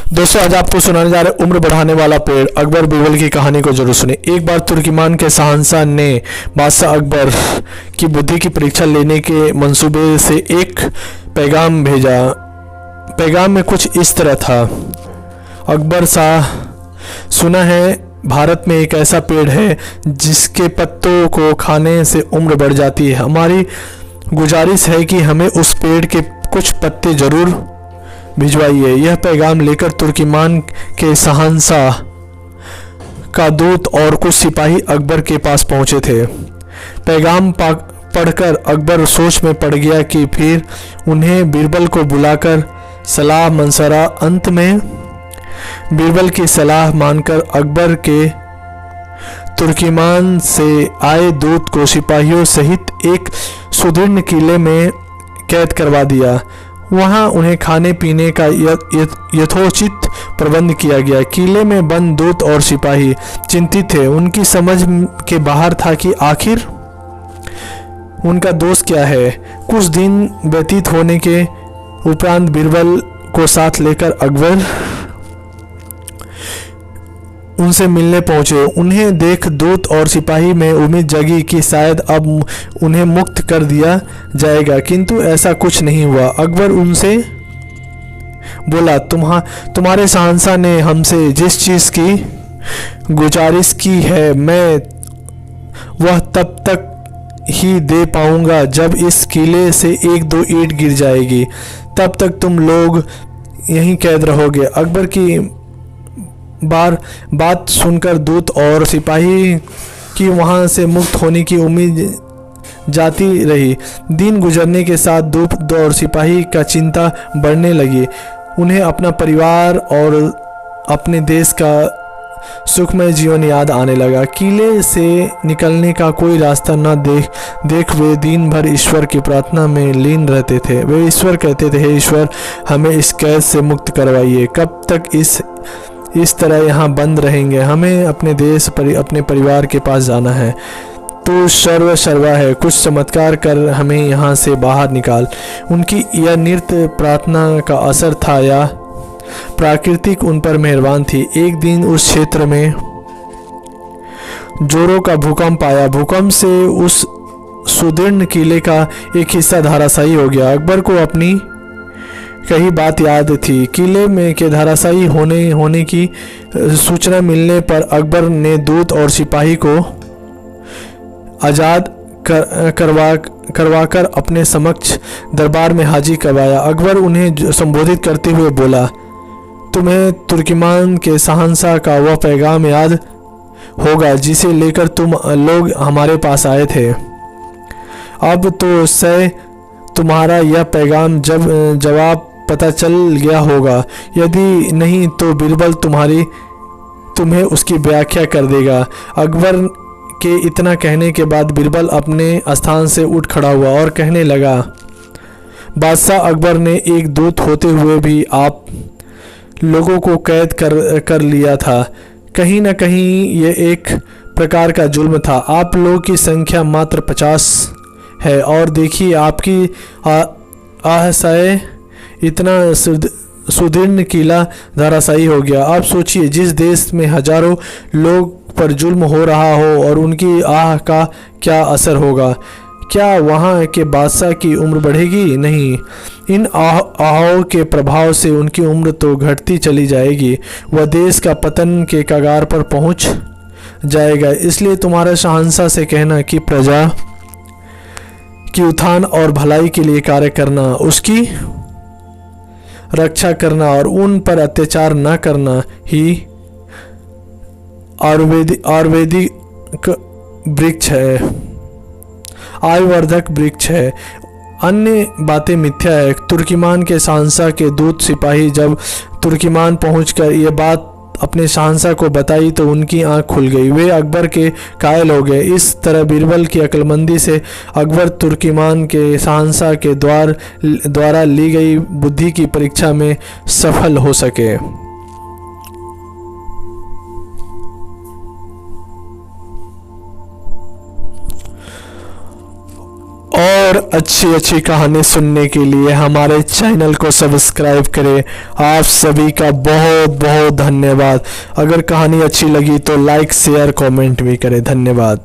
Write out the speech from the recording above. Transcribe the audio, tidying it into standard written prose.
दोस्तों आज आपको सुनाने जा रहे उम्र बढ़ाने वाला पेड़ अकबर बीरबल की कहानी को जरूर सुने। एक बार तुर्किमान के शहंशाह ने बादशाह अकबर की बुद्धि की परीक्षा लेने के मंसूबे से एक पैगाम भेजा। पैगाम में कुछ इस तरह था। अकबर शाह, सुना है भारत में एक ऐसा पेड़ है जिसके पत्तों को खाने से उम्र बढ़ जाती है। हमारी गुजारिश है कि हमें उस पेड़ के कुछ पत्ते जरूर भिजवाइए। यह पैगाम लेकर तुर्किमान के शहंशाह का दूत और कुछ सिपाही अकबर के पास पहुंचे थे। पैगाम पढ़कर अकबर सोच में पड़ गया कि फिर उन्हें बीरबल को बुलाकर सलाह मंसरा। अंत में बीरबल की सलाह मानकर अकबर के तुर्किमान से आए दूत को सिपाहियों सहित एक सुदृढ़ किले में कैद करवा दिया। वहां उन्हें खाने पीने का यथोचित प्रबंध किया गया। किले में बंद दूत और सिपाही चिंतित थे। उनकी समझ के बाहर था कि आखिर उनका दोस्त क्या है। कुछ दिन व्यतीत होने के उपरांत बीरबल को साथ लेकर अकबर उनसे मिलने पहुंचे। उन्हें देख दूत और सिपाही में उम्मीद जगी कि शायद अब उन्हें मुक्त कर दिया जाएगा, किंतु ऐसा कुछ नहीं हुआ। अकबर उनसे बोला, तुम्हारे शहंशाह ने हमसे जिस चीज़ की गुजारिश की है मैं वह तब तक ही दे पाऊंगा जब इस किले से एक दो ईंट गिर जाएगी। तब तक तुम लोग यहीं कैद रहोगे। अकबर की बात सुनकर दूत और सिपाही की वहां से मुक्त होने की उम्मीद जाती रही। दिन गुजरने के साथ दूत और सिपाही का चिंता बढ़ने लगी। उन्हें अपना परिवार और अपने देश का सुखमय जीवन याद आने लगा। किले से निकलने का कोई रास्ता न देख वे दिन भर ईश्वर की प्रार्थना में लीन रहते थे। वे ईश्वर कहते थे, हे ईश्वर, हमें इस कैद से मुक्त करवाइए। कब तक इस तरह यहाँ बंद रहेंगे? हमें अपने देश अपने परिवार के पास जाना है। तो सर्वा है, कुछ चमत्कार कर हमें यहाँ से बाहर निकाल। उनकी यह नृत्य प्रार्थना का असर था या प्राकृतिक उन पर मेहरबान थी। एक दिन उस क्षेत्र में जोरों का भूकंप आया। भूकंप से उस सुदृढ़ किले का एक हिस्सा धराशायी हो गया। अकबर को अपनी कही बात याद थी। किले में के धराशायी होने की सूचना मिलने पर अकबर ने दूत और सिपाही को आज़ाद करवाकर अपने समक्ष दरबार में हाजिर करवाया। अकबर उन्हें संबोधित करते हुए बोला, तुम्हें तुर्किमान के शहंशाह का वह पैगाम याद होगा जिसे लेकर तुम लोग हमारे पास आए थे। अब तो तुम्हारा यह पैगाम जवाब पता चल गया होगा। यदि नहीं तो बीरबल तुम्हें उसकी व्याख्या कर देगा। अकबर के इतना कहने के बाद बीरबल अपने स्थान से उठ खड़ा हुआ और कहने लगा, बादशाह अकबर ने एक दूत होते हुए भी आप लोगों को कैद कर लिया था। कहीं न कहीं ये एक प्रकार का जुल्म था। आप लोगों की संख्या मात्र 50 है और देखिए आपकी आशाएं इतना सुदृढ़ किला धराशायी हो गया। आप सोचिए, जिस देश में हजारों लोग पर जुल्म हो रहा हो और उनकी आह का क्या असर होगा। क्या वहाँ के बादशाह की उम्र बढ़ेगी? नहीं, इन आहों के प्रभाव से उनकी उम्र तो घटती चली जाएगी। वह देश का पतन के कगार पर पहुँच जाएगा। इसलिए तुम्हारा शहंशाह से कहना कि प्रजा की उत्थान और भलाई के लिए कार्य करना, उसकी रक्षा करना और उन पर अत्याचार न करना ही आयुर्वेदिक वृक्ष है, आयुवर्धक वृक्ष है। अन्य बातें मिथ्या है। तुर्किमान के शहंशाह के दूत सिपाही जब तुर्किमान पहुंचकर ये बात अपने शहंशाह को बताई तो उनकी आंख खुल गई। वे अकबर के कायल हो गए। इस तरह बीरबल की अक्लमंदी से अकबर तुर्किमान के शहंशाह के द्वारा ली गई बुद्धि की परीक्षा में सफल हो सके। और और अच्छी अच्छी कहानी सुनने के लिए हमारे चैनल को सब्सक्राइब करें। आप सभी का बहुत बहुत धन्यवाद। अगर कहानी अच्छी लगी तो लाइक शेयर कमेंट भी करें। धन्यवाद।